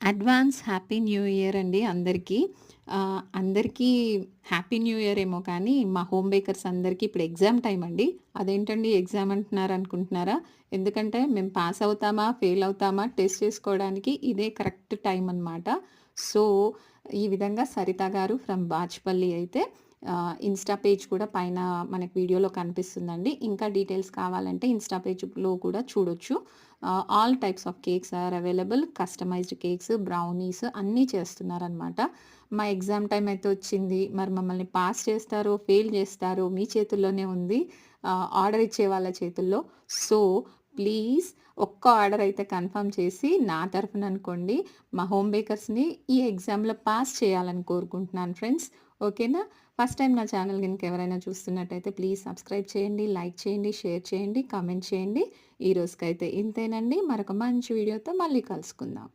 Advance happy new year అండి అందరికీ. అందరికీ హ్యాపీ న్యూ ఇయర్ ఏమో కానీ, మా హోమ్ బేకర్స్ అందరికీ ఇప్పుడు ఎగ్జామ్ టైమ్ అండి. అదేంటండి ఎగ్జామ్ అంటున్నారు అనుకుంటున్నారా? ఎందుకంటే మేము పాస్ అవుతామా, ఫెయిల్ అవుతామా టెస్ట్ చేసుకోవడానికి ఇదే కరెక్ట్ టైం అనమాట. సో, ఈ విధంగా సరిత గారు ఫ్రమ్ బాచ్‌పల్లి అయితే ఇన్‌స్టా పేజ్ కూడా పైన మనకి వీడియోలో కనిపిస్తుందండి. ఇంకా డీటెయిల్స్ కావాలంటే ఇన్‌స్టా పేజ్‌లో కూడా చూడొచ్చు. All types of cakes are available. Customized cakes, brownies అన్నీ చేస్తున్నారనమాట. మా ఎగ్జామ్ టైమ్ అయితే వచ్చింది. మరి మమ్మల్ని పాస్ చేస్తారో, ఫెయిల్ చేస్తారో మీ చేతుల్లోనే ఉంది. ఆర్డర్ ఇచ్చే వాళ్ళ చేతుల్లో. సో, ప్లీజ్ ఒక్క ఆర్డర్ అయితే కన్ఫర్మ్ చేసి నా తరఫున అనుకోండి. మా హోమ్ బేకర్స్‌ని ఈ ఎగ్జామ్‌లో పాస్ చేయాలని కోరుకుంటున్నాను ఫ్రెండ్స్. ఓకేనా? ఫస్ట్ టైం నా ఛానల్ గనుక ఎవరైనా చూస్తున్నట్టయితే ప్లీజ్ సబ్స్క్రైబ్ చేయండి, లైక్ చేయండి, షేర్ చేయండి, కామెంట్ చేయండి. ఈ రోజుకైతే ఇంతేనండి. మరొక మంచి వీడియోతో మళ్ళీ కలుసుకుందాం.